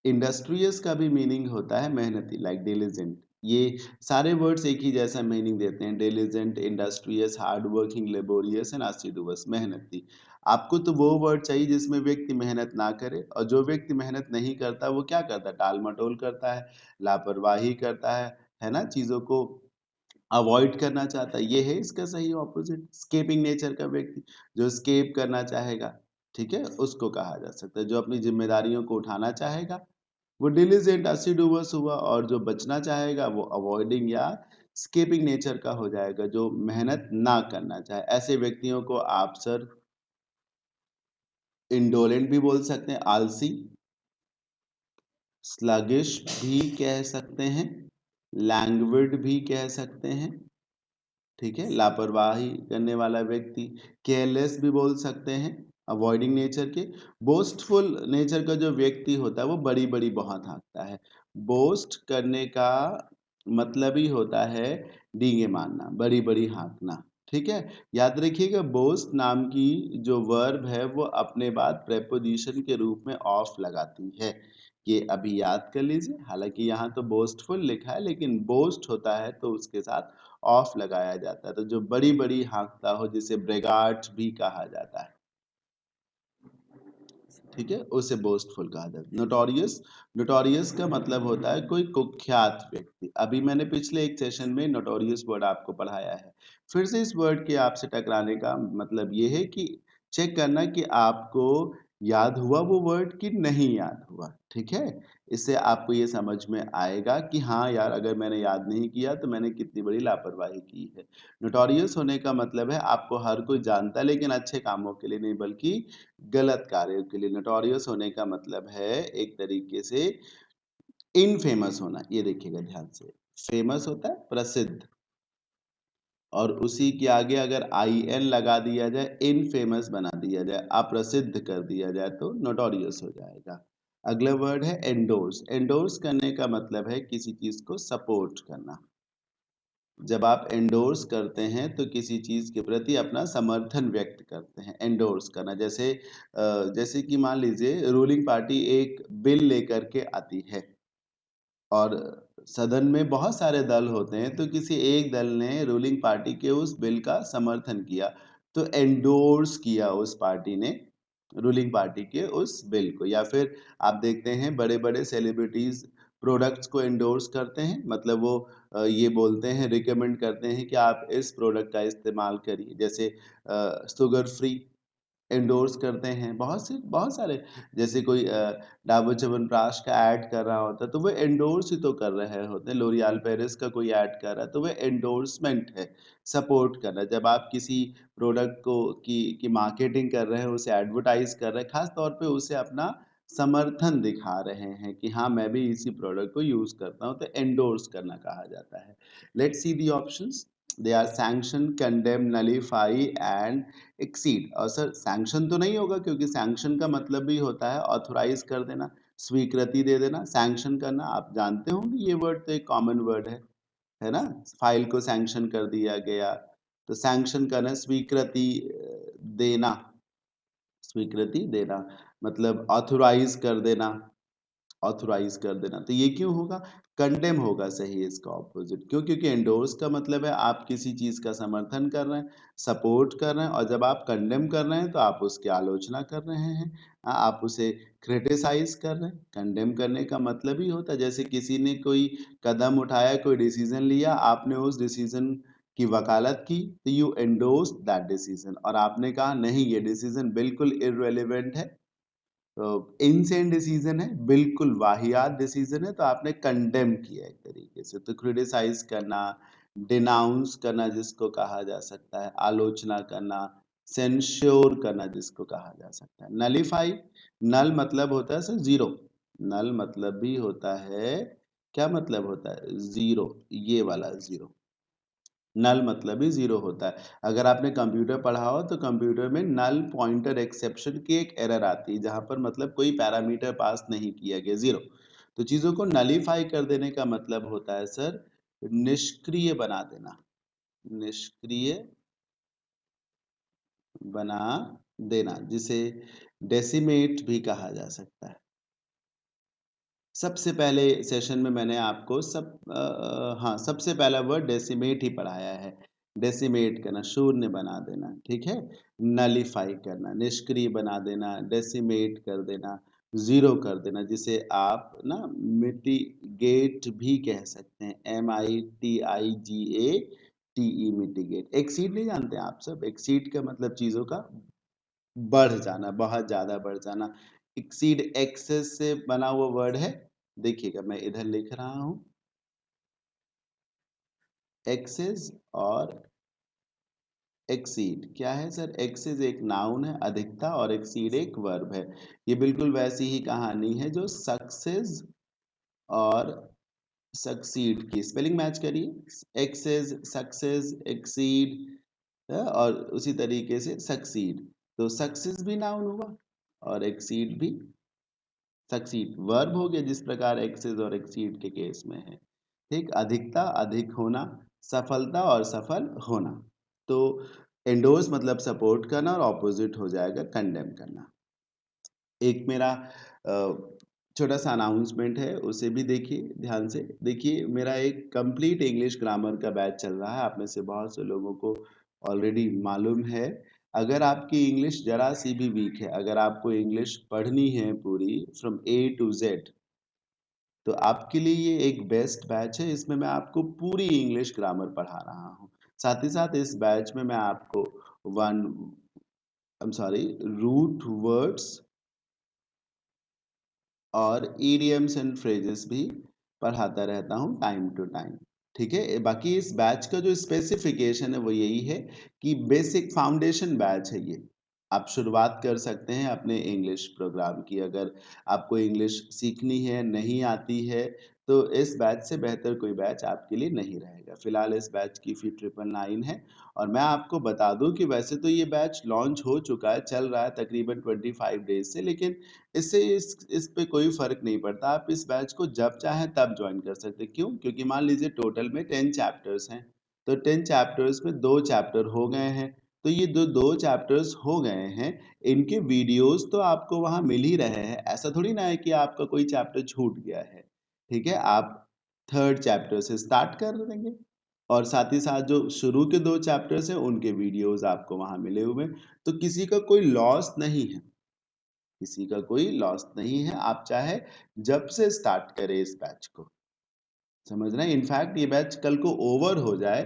इंडस्ट्रियस का भी मीनिंग होता है मेहनती, लाइक डिलीजेंट। ये सारे वर्ड्स एक ही जैसा मीनिंग देते हैं, diligent, industrious, hard working, laborious and assiduous, मेहनती। आपको तो वो वर्ड चाहिए जिसमें व्यक्ति मेहनत ना करे, और जो व्यक्ति मेहनत नहीं करता वो क्या करता है, टाल मटोल करता है, लापरवाही करता है ना, चीजों को अवॉइड करना चाहता है। ये है इसका सही ऑपोजिट, स्केपिंग नेचर का व्यक्ति, जो स्केप करना चाहेगा, ठीक है, उसको कहा जा सकता है। जो अपनी जिम्मेदारियों को उठाना चाहेगा वो डिलीजेंट असिडुअस हुआ, और जो बचना चाहेगा वो अवॉइडिंग या स्केपिंग नेचर का हो जाएगा, जो मेहनत ना करना चाहे। ऐसे व्यक्तियों को आप सर इंडोलेंट भी बोल सकते हैं, आलसी, स्लगिश भी कह सकते हैं, लैंग्विड भी कह सकते हैं, ठीक है, लापरवाही करने वाला व्यक्ति, केयरलेस भी बोल सकते हैं, अवॉइडिंग नेचर के। बोस्टफुल नेचर का जो व्यक्ति होता है वो बड़ी बड़ी बहुत हाँकता है। बोस्ट करने का मतलब ही होता है डींगे मारना, बड़ी बड़ी हाँकना, ठीक है। याद रखिएगा बोस्ट नाम की जो वर्ब है वो अपने बाद प्रेपोजिशन के रूप में ऑफ लगाती है। ये अभी याद कर लीजिए। हालांकि यहाँ तो बोस्टफुल लिखा है, लेकिन बोस्ट होता है तो उसके साथ ऑफ लगाया जाता है। तो जो बड़ी बड़ी हाँकता हो जिसे ब्रेगार्ट भी कहा जाता है, ठीक है, उसे बोस्टफुल कहा जाता है। नोटोरियस, नोटोरियस का मतलब होता है कोई कुख्यात व्यक्ति। अभी मैंने पिछले एक सेशन में नोटोरियस वर्ड आपको पढ़ाया है। फिर से इस वर्ड के आपसे टकराने का मतलब ये है कि चेक करना कि आपको याद हुआ वो वर्ड कि नहीं याद हुआ, ठीक है? इससे आपको ये समझ में आएगा कि हाँ यार, अगर मैंने याद नहीं किया तो मैंने कितनी बड़ी लापरवाही की है। नोटोरियस होने का मतलब है आपको हर कोई जानता है, लेकिन अच्छे कामों के लिए नहीं बल्कि गलत कार्यों के लिए। नोटोरियस होने का मतलब है एक तरीके से इनफेमस होना। ये देखिएगा ध्यान से, फेमस होता है प्रसिद्ध, और उसी के आगे अगर आई एन लगा दिया जाए, इनफेमस बना दिया जाए, अप्रसिद्ध कर दिया जाए तो नोटोरियस हो जाएगा। अगला वर्ड है एंडोर्स। एंडोर्स करने का मतलब है किसी चीज को सपोर्ट करना। जब आप एंडोर्स करते हैं तो किसी चीज के प्रति अपना समर्थन व्यक्त करते हैं। एंडोर्स करना, जैसे कि मान लीजिए रूलिंग पार्टी एक बिल लेकर के आती है और सदन में बहुत सारे दल होते हैं, तो किसी एक दल ने रूलिंग पार्टी के उस बिल का समर्थन किया, तो एंडोर्स किया उस पार्टी ने रूलिंग पार्टी के उस बिल को। या फिर आप देखते हैं बड़े बड़े सेलिब्रिटीज प्रोडक्ट्स को एंडोर्स करते हैं, मतलब वो ये बोलते हैं, रिकमेंड करते हैं कि आप इस प्रोडक्ट का इस्तेमाल करिए। जैसे शुगर फ्री एंडोर्स करते हैं, बहुत सारे। जैसे कोई डाबर च्यवनप्राश का ऐड कर रहा होता है तो वो एंडोर्स ही तो कर रहे होते हैं। लोरियल पेरिस का कोई ऐड कर रहा है तो वो एंडोर्समेंट है, सपोर्ट करना। जब आप किसी प्रोडक्ट को की मार्केटिंग कर रहे हैं, उसे एडवर्टाइज कर रहे हैं, खास तौर पे उसे अपना समर्थन दिखा रहे हैं कि हाँ मैं भी इसी प्रोडक्ट को यूज करता हूँ, तो एंडोर्स करना कहा जाता है। Let's see the options. They are sanction, condemn, nullify and exceed. और सर सैंक्शन तो नहीं होगा, क्योंकि सैंक्शन का मतलब भी होता है ऑथोराइज कर देना, स्वीकृति दे देना। सैंक्शन करना आप जानते होंगे, ये वर्ड तो एक कॉमन वर्ड है ना? फाइल को सैंक्शन कर दिया गया, तो सैंक्शन करना स्वीकृति देना, स्वीकृति देना मतलब ऑथोराइज कर देना, ऑथोराइज कर देना। तो ये क्यों होगा? कंडेम होगा सही इसका ऑपोजिट। क्यों? क्योंकि एंडोर्स का मतलब है आप किसी चीज का समर्थन कर रहे हैं, सपोर्ट कर रहे हैं, और जब आप कंडेम कर रहे हैं तो आप उसकी आलोचना कर रहे हैं, आप उसे क्रिटिसाइज कर रहे हैं। कंडेम करने का मतलब ही होता है जैसे किसी ने कोई कदम उठाया, कोई डिसीजन लिया, आपने उस डिसीजन की वकालत की, तो यू एंडोर्स दैट डिसीजन, और आपने कहा नहीं ये डिसीजन बिल्कुल इररेलेवेंट है, इनसेन डिसीजन है, बिल्कुल वाहियात डिसीजन है, तो आपने कंडेम किया एक तरीके से। तो क्रिटिसाइज करना, डिनाउंस करना जिसको कहा जा सकता है, आलोचना करना, सेंश्योर करना जिसको कहा जा सकता है। नलीफाई, नल मतलब होता है सर जीरो। नल मतलब भी होता है, क्या मतलब होता है? जीरो, ये वाला जीरो। नल मतलब ही जीरो होता है। अगर आपने कंप्यूटर पढ़ा हो तो कंप्यूटर में नल पॉइंटर एक्सेप्शन की एक एरर आती है, जहां पर मतलब कोई पैरामीटर पास नहीं किया गया, जीरो। तो चीजों को नलीफाई कर देने का मतलब होता है सर निष्क्रिय बना देना, निष्क्रिय बना देना, जिसे डेसिमेट भी कहा जा सकता है। सबसे पहले सेशन में मैंने आपको हाँ, सबसे पहला वर्ड डेसिमेट ही पढ़ाया है। डेसिमेट करना, शून्य बना देना, ठीक है। नलीफाई करना, निष्क्रिय बना देना, डेसिमेट कर देना, जीरो कर देना, जिसे आप ना मिटिगेट भी कह सकते हैं। MITIGATE, mitigate. एक्सीड नहीं जानते आप सब? एक्सीड का मतलब चीजों का बढ़ जाना, बहुत ज्यादा बढ़ जाना। एक्सीड एक्सेस से बना हुआ वर्ड है। देखिएगा मैं इधर लिख रहा हूं, एक्सेस और एक्सीड क्या है सर? एक्सेस एक नाउन है, अधिकता, और एक्सीड एक वर्ब है। ये बिल्कुल वैसी ही कहानी है जो सक्सेस और सक्सीड की। स्पेलिंग मैच करिए, एक्सेस, सक्सेस, एक्सीड, और उसी तरीके से सक्सीड। तो सक्सेस भी नाउन हुआ और एक्सीड भी, सक्सीड वर्ब हो गया, जिस प्रकार एक्सेस और एक्सीड के केस में है। ठीक, अधिकता, अधिक होना, सफलता और सफल होना। तो एंडोर्स मतलब सपोर्ट करना, और ऑपोजिट हो जाएगा कंडेम करना। एक मेरा छोटा सा अनाउंसमेंट है, उसे भी देखिए ध्यान से। देखिए मेरा एक कंप्लीट इंग्लिश ग्रामर का बैच चल रहा है, आप में से बहुत से लोगों को ऑलरेडी मालूम है। अगर आपकी इंग्लिश जरा सी भी वीक है, अगर आपको इंग्लिश पढ़नी है पूरी फ्रॉम ए टू जेड, तो आपके लिए ये एक बेस्ट बैच है। इसमें मैं आपको पूरी इंग्लिश ग्रामर पढ़ा रहा हूँ। साथ ही साथ इस बैच में मैं आपको one I am sorry root words और इडियम्स एंड फ्रेजेस भी पढ़ाता रहता हूँ टाइम टू टाइम। ठीक है, बाकी इस बैच का जो स्पेसिफिकेशन है वो यही है कि बेसिक फाउंडेशन बैच है ये। आप शुरुआत कर सकते हैं अपने इंग्लिश प्रोग्राम की। अगर आपको इंग्लिश सीखनी है, नहीं आती है, तो इस बैच से बेहतर कोई बैच आपके लिए नहीं रहेगा। फिलहाल इस बैच की फी 999 है। और मैं आपको बता दूं कि वैसे तो ये बैच लॉन्च हो चुका है, चल रहा है तकरीबन 25 डेज से, लेकिन इससे इस पे कोई फ़र्क नहीं पड़ता। आप इस बैच को जब चाहें तब जॉइन कर सकते हैं। क्यों? क्योंकि मान लीजिए टोटल में 10 चैप्टर्स हैं, तो 10 चैप्टर्स में 2 चैप्टर हो गए हैं। तो ये 2 चैप्टर्स हो गए हैं, इनके वीडियोज़ तो आपको वहाँ मिल ही रहे हैं। ऐसा थोड़ी ना है कि आपका कोई चैप्टर छूट गया है। ठीक है? आप 3rd चैप्टर से स्टार्ट कर देंगे और साथ ही साथ जो शुरू के 2 चैप्टर्स हैं, उनके वीडियोज़ आपको वहाँ मिले हुए हैं। तो किसी का कोई लॉस नहीं है। किसी का कोई लॉस नहीं है। आप चाहे जब से स्टार्ट करें इस बैच को, समझ रहे हैं? इनफैक्ट ये बैच कल को ओवर हो जाए,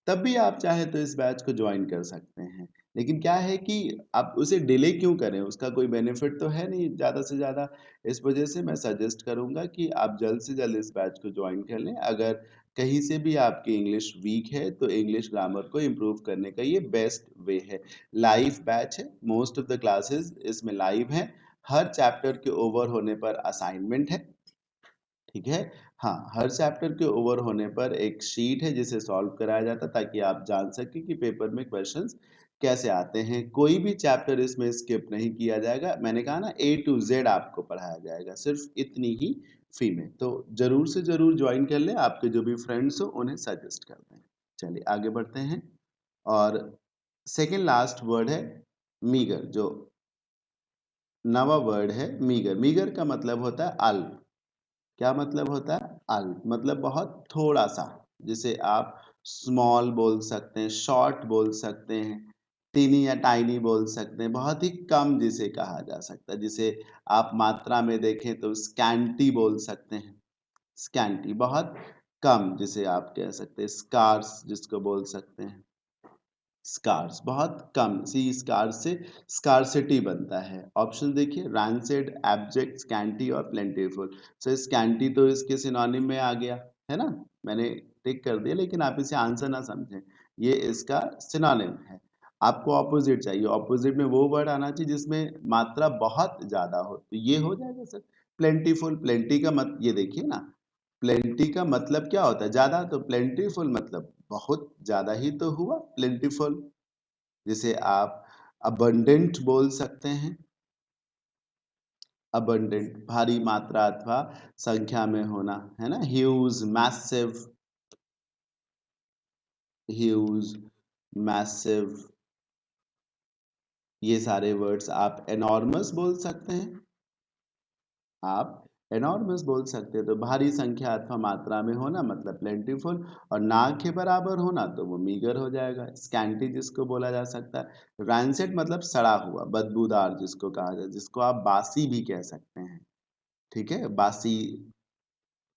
तब भी आप चाहे तो इस बैच को ज्वाइन कर सकते हैं। लेकिन क्या है कि आप उसे डिले क्यों करें? उसका कोई बेनिफिट तो है नहीं ज़्यादा से ज़्यादा। इस वजह से मैं सजेस्ट करूंगा कि आप जल्द से जल्द इस बैच को ज्वाइन कर लें। अगर कहीं से भी आपकी इंग्लिश वीक है, तो इंग्लिश ग्रामर को इम्प्रूव करने का ये बेस्ट वे है। लाइव बैच है, मोस्ट ऑफ द क्लासेस इसमें लाइव हैं। हर चैप्टर के ओवर होने पर असाइनमेंट है। ठीक है? हाँ, हर चैप्टर के ओवर होने पर एक शीट है जिसे सॉल्व कराया जाता है, ताकि आप जान सकें कि पेपर में क्वेश्चंस कैसे आते हैं। कोई भी चैप्टर इसमें स्किप नहीं किया जाएगा। मैंने कहा ना, ए टू जेड आपको पढ़ाया जाएगा, सिर्फ इतनी ही फी में। तो जरूर से जरूर ज्वाइन कर लें। आपके जो भी फ्रेंड्स हो उन्हें सजेस्ट कर दें। चलिए आगे बढ़ते हैं। और सेकेंड लास्ट वर्ड है मीगर। जो नवा वर्ड है मीगर। मीगर का मतलब होता है अल्प। क्या मतलब होता है? अल्प मतलब बहुत थोड़ा सा। जिसे आप स्मॉल बोल सकते हैं, शॉर्ट बोल सकते हैं, टीनी या टाइनी बोल सकते हैं। बहुत ही कम जिसे कहा जा सकता है, जिसे आप मात्रा में देखें तो स्कैंटी बोल सकते हैं। स्कैंटी बहुत कम जिसे आप कह सकते हैं। स्कार्स जिसको बोल सकते हैं। स्कार्स बहुत कम। सी स्कार्स से स्कार्सिटी बनता है। ऑप्शन देखिए, रैंसिड, एब्जेक्ट, स्कैंटी और प्लेंटीफुल। सो स्कैंटी तो इसके सिनोनिम में आ गया है ना, मैंने टिक कर दिया, लेकिन आप इसे आंसर ना समझें, ये इसका सिनोनिम है। आपको ऑपोजिट चाहिए। ऑपोजिट में वो वर्ड आना चाहिए जिसमें मात्रा बहुत ज्यादा हो, तो ये हो जाएगा सर प्लेंटीफुल। प्लेंटी का मत ये देखिए ना, प्लेंटी का मतलब क्या होता है? ज्यादा। तो प्लेंटीफुल मतलब बहुत ज्यादा ही तो हुआ प्लेंटीफुल। जिसे आप अबंडेंट बोल सकते हैं। अबंडेंट भारी मात्रा अथवा संख्या में होना, है ना। ह्यूज, मैसिव, ह्यूज, मैसिव, ये सारे वर्ड्स। आप एनॉर्मस बोल सकते हैं। आप एनॉर्मस बोल सकते हैं। तो भारी संख्या अथवा मात्रा में होना मतलब प्लेंटीफुल, और ना के बराबर होना तो वो मीगर हो जाएगा। स्कैंटी जिसको बोला जा सकता है। रैंसेट मतलब सड़ा हुआ, बदबूदार जिसको कहा जाए, जिसको आप बासी भी कह सकते हैं। ठीक है, बासी,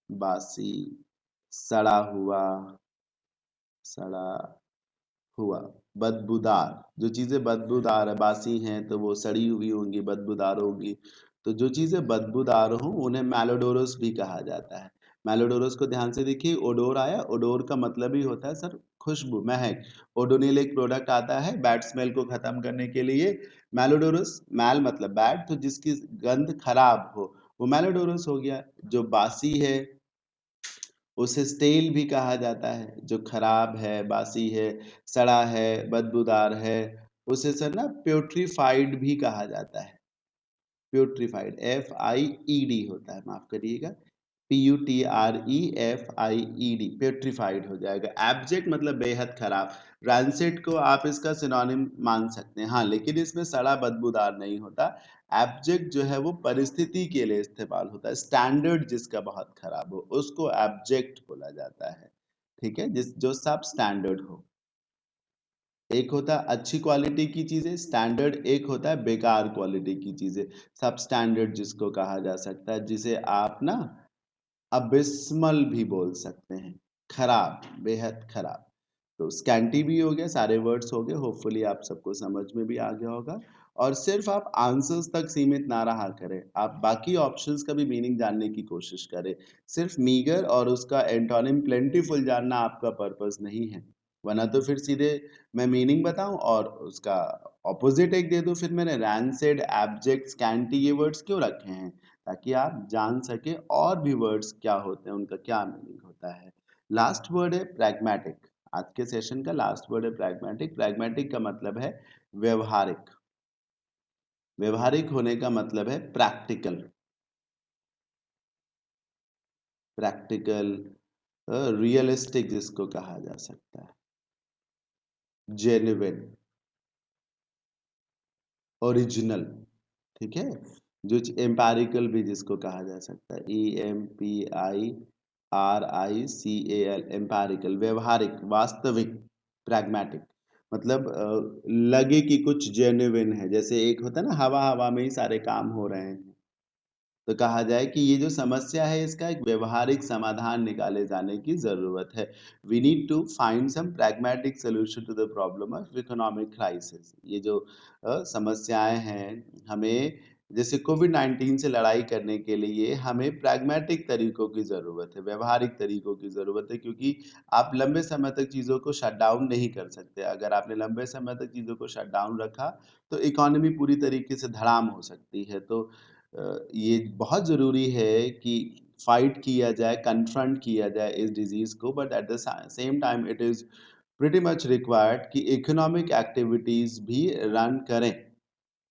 बासी, सड़ा हुआ, सड़ा हुआ, बदबूदार। जो चीजें बदबूदार है, बासी हैं, तो वो सड़ी हुई होंगी, बदबूदार होंगी। तो जो चीजें बदबूदार हों उन्हें मैलोडोरस भी कहा जाता है। मैलोडोरस को ध्यान से देखिए, ओडोर आया। ओडोर का मतलब ही होता है सर खुशबू, महक। ओडोनिल एक प्रोडक्ट आता है बैड स्मेल को खत्म करने के लिए। मैलोडोरस, मैल मतलब बैड, तो जिसकी गंध खराब हो वो मैलोडोरस हो गया। जो बासी है उसे स्टेल भी कहा जाता है। जो खराब है, बासी है, सड़ा है, बदबूदार है, उसे सर ना प्यूट्रीफाइड भी कहा जाता है। प्यूट्रीफाइड, FIED होता है, माफ करिएगा, PUTREFIED, प्यूट्रीफाइड हो जाएगा। एब्जेक्ट मतलब बेहद खराब। रैंसेट को आप इसका सिनोनिम मान सकते हैं, हाँ, लेकिन इसमें सड़ा बदबूदार नहीं होता। एब्जेक्ट जो है वो परिस्थिति के लिए इस्तेमाल होता है। स्टैंडर्ड जिसका बहुत खराब हो उसको एब्जेक्ट बोला जाता है। ठीक है, जिस जो सब स्टैंडर्ड हो। एक होता है अच्छी क्वालिटी की चीजें स्टैंडर्ड, एक होता है बेकार क्वालिटी की चीजें सब स्टैंडर्ड जिसको कहा जा सकता है, जिसे आप ना अबिस्मल भी बोल सकते हैं, खराब, बेहद खराब। तो स्कैंटी भी हो गया, सारे वर्ड्स हो गए, होपफुली आप सबको समझ में भी आ गया होगा। और सिर्फ आप आंसर्स तक सीमित ना रहा करें, आप बाकी ऑप्शंस का भी मीनिंग जानने की कोशिश करें। सिर्फ मीगर और उसका एंटोनिम प्लेंटीफुल जानना आपका पर्पस नहीं है, वरना तो फिर सीधे मैं मीनिंग बताऊं और उसका ऑपोजिट एक दे दूं। फिर मैंने रैंसेड, एब्जेक्ट, स्कैंटी ये वर्ड्स क्यों रखे हैं? ताकि आप जान सके और भी वर्ड्स क्या होते हैं, उनका क्या मीनिंग होता है। लास्ट वर्ड है प्रैग्मेटिक। आज के सेशन का लास्ट वर्ड है प्रैग्मेटिक। प्रैग्मेटिक का मतलब है व्यवहारिक। व्यवहारिक होने का मतलब है प्रैक्टिकल। प्रैक्टिकल, रियलिस्टिक जिसको कहा जा सकता है, जेन्युइन, ओरिजिनल, ठीक है। जो एम्पैरिकल भी जिसको कहा जा सकता है, EMPIRICAL, एम्पैरिकल, व्यवहारिक, वास्तविक। प्रैग्मेटिक मतलब लगे कि कुछ जेन्युइन है, जैसे एक होता है ना हवा हवा में ही सारे काम हो रहे हैं, तो कहा जाए कि ये जो समस्या है इसका एक व्यवहारिक समाधान निकाले जाने की जरूरत है। We need to find some pragmatic solution to the problem of economic crisis. ये जो समस्याएं हैं, हमें जैसे कोविड-19 से लड़ाई करने के लिए हमें प्रैग्मेटिक तरीकों की ज़रूरत है, व्यवहारिक तरीकों की ज़रूरत है, क्योंकि आप लंबे समय तक चीज़ों को शट डाउन नहीं कर सकते। अगर आपने लंबे समय तक चीज़ों को शट डाउन रखा, तो इकोनॉमी पूरी तरीके से धड़ाम हो सकती है। तो ये बहुत ज़रूरी है कि फाइट किया जाए, कन्फ्रंट किया जाए इस डिज़ीज़ को, but at the same time it is pretty much required कि इकोनॉमिक एक्टिविटीज़ भी रन करें,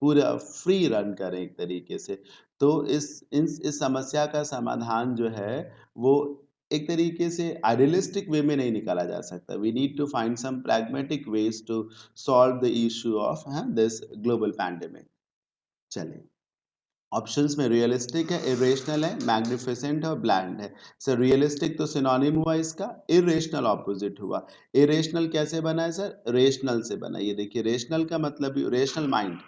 पूरा फ्री रन करें एक तरीके से। तो इस समस्या का समाधान जो है वो एक तरीके से आइडियलिस्टिक वे में नहीं निकाला जा सकता। We need to find some pragmatic ways to solve the issue of this global pandemic. चलिए, ऑप्शंस में रियलिस्टिक है, इरेशनल है, मैग्निफिसेंट और ब्लैंड है। सर रियलिस्टिक तो सिनोनिम हुआ इसका, इरेशनल ऑपोजिट हुआ। इरेशनल कैसे बना है सर? रेशनल से बना। ये देखिए, रेशनल का मतलब रेशनल माइंड,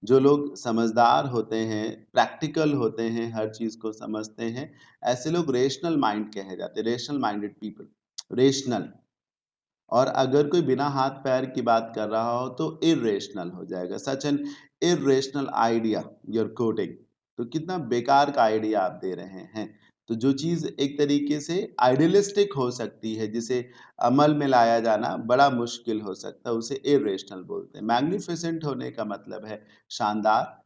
जो लोग समझदार होते हैं, प्रैक्टिकल होते हैं, हर चीज को समझते हैं, ऐसे लोग रेशनल माइंड कहे जाते हैं, रेशनल माइंडेड पीपल, रेशनल। और अगर कोई बिना हाथ पैर की बात कर रहा हो तो इरेशनल हो जाएगा। Such an irrational idea you're quoting, तो कितना बेकार का आइडिया आप दे रहे हैं। तो जो चीज एक तरीके से आइडियलिस्टिक हो सकती है, जिसे अमल में लाया जाना बड़ा मुश्किल हो सकता है, उसे इरेशनल बोलते हैं। मैग्निफिसेंट होने का मतलब है शानदार,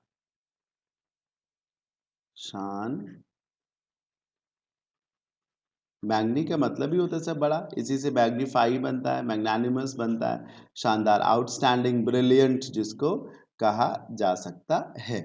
शान। मैग्नी का मतलब ही होता है सब बड़ा, इसी से मैग्नीफाई बनता है, मैग्नानिमस बनता है, शानदार, आउटस्टैंडिंग, ब्रिलियंट जिसको कहा जा सकता है।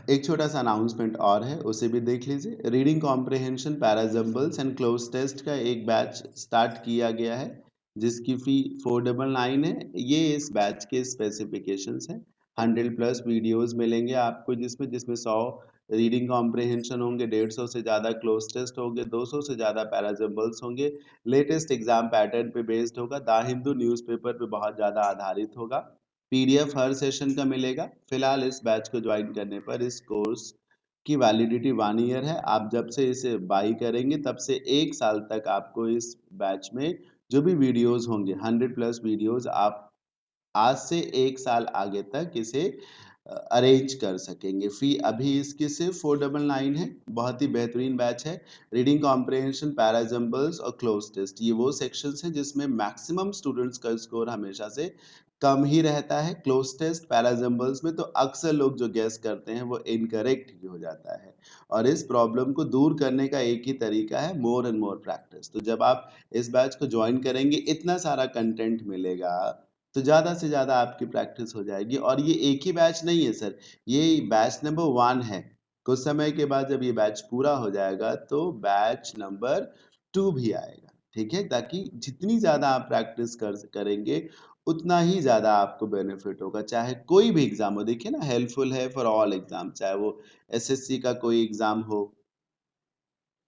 एक छोटा सा अनाउंसमेंट और है, उसे भी देख लीजिए। Reading comprehension, parajumbles and cloze test का एक बैच स्टार्ट किया गया है, जिसकी फी 499 है। ये इस बैच के स्पेसिफिकेशंस हैं। 100 प्लस वीडियोस मिलेंगे आपको, जिसमें जिसमें 100 रीडिंग कॉम्प्रिहेंशन होंगे, 150 से ज़्यादा क्लोज टेस्ट होंगे, 200 से ज़्यादा पैराजम्बल्स होंगे। लेटेस्ट एग्जाम पैटर्न पे बेस्ड होगा, द हिंदू न्यूज़पेपर पे बहुत ज़्यादा आधारित होगा। पीडीएफ हर सेशन का मिलेगा। फिलहाल इस बैच को ज्वाइन करने पर इस कोर्स की वैलिडिटी 1 ईयर है। आप जब से इसे बाई करेंगे तब से 1 साल तक आपको इस बैच में जो भी वीडियोस होंगे, 100 प्लस वीडियोस, आप आज से 1 साल आगे तक इसे अरेंज कर सकेंगे। फी अभी इसकी सिर्फ 499 है। बहुत ही बेहतरीन बैच है। रीडिंग कॉम्प्रिहेंशन, पैराजम्बल्स और क्लोज टेस्ट, ये वो सेक्शंस हैं जिसमें मैक्सिमम स्टूडेंट्स का स्कोर हमेशा से कम ही रहता है। क्लोज टेस्ट, पैराजम्बल्स में तो अक्सर लोग जो गेस करते हैं वो इनकरेक्ट ही हो जाता है। और इस प्रॉब्लम को दूर करने का एक ही तरीका है, मोर एंड मोर प्रैक्टिस। तो जब आप इस बैच को ज्वाइन करेंगे, इतना सारा कंटेंट मिलेगा, तो ज़्यादा से ज़्यादा आपकी प्रैक्टिस हो जाएगी। और ये एक ही बैच नहीं है सर, ये बैच नंबर 1 है। कुछ समय के बाद जब ये बैच पूरा हो जाएगा तो बैच नंबर 2 भी आएगा, ठीक है? ताकि जितनी ज़्यादा आप प्रैक्टिस करेंगे, उतना ही ज़्यादा आपको बेनिफिट होगा। चाहे कोई भी एग्ज़ाम हो, देखिए ना, हेल्पफुल है फॉर ऑल एग्ज़ाम, चाहे वो एसएससी का कोई एग्ज़ाम हो,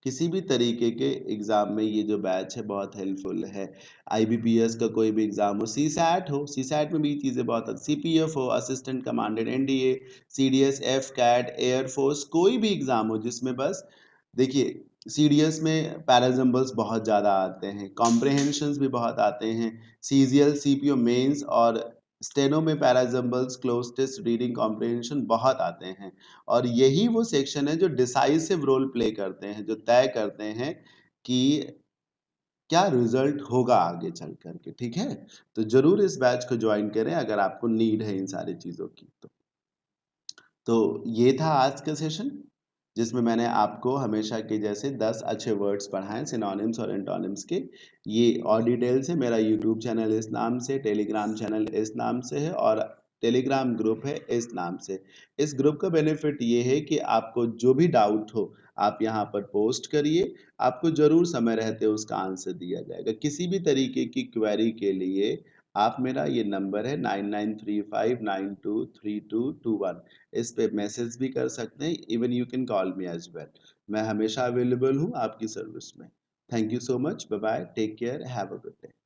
किसी भी तरीके के एग्ज़ाम में ये जो बैच है बहुत हेल्पफुल है। आईबीपीएस का कोई भी एग्ज़ाम हो, सीसैट हो, सीसैट में भी चीज़ें बहुत सीपीएफ हो, assistant commandant, NDA, CDS, AFCAT, air force, कोई भी एग्ज़ाम हो जिसमें बस देखिए सीडीएस में पैराजम्बल्स बहुत ज़्यादा आते हैं, कॉम्प्रिहेंशंस भी बहुत आते हैं, सीजीएल, सीपीओ मेंस और स्टेनो में parajumbles, cloze test, reading comprehension बहुत आते हैं। और यही वो सेक्शन है जो डिसाइसिव रोल प्ले करते हैं, जो तय करते हैं कि क्या रिजल्ट होगा आगे चल कर के, ठीक है? तो ज़रूर इस बैच को जॉइन करें अगर आपको नीड है इन सारी चीज़ों की तो। तो ये था आज का सेशन जिसमें मैंने आपको हमेशा के जैसे 10 अच्छे वर्ड्स पढ़ाए सिनोनिम्स और एंटोनिम्स के। ये और डिटेल से मेरा यूट्यूब चैनल इस नाम से, टेलीग्राम चैनल इस नाम से है और टेलीग्राम ग्रुप है इस नाम से। इस ग्रुप का बेनिफिट ये है कि आपको जो भी डाउट हो आप यहाँ पर पोस्ट करिए, आपको ज़रूर समय रहते उसका आंसर दिया जाएगा। किसी भी तरीके की क्वेरी के लिए आप मेरा ये नंबर है 9935923221 इस पे मैसेज भी कर सकते हैं, even you can call me as well. मैं हमेशा अवेलेबल हूँ आपकी सर्विस में। Thank you so much, bye bye, take care, have a good day.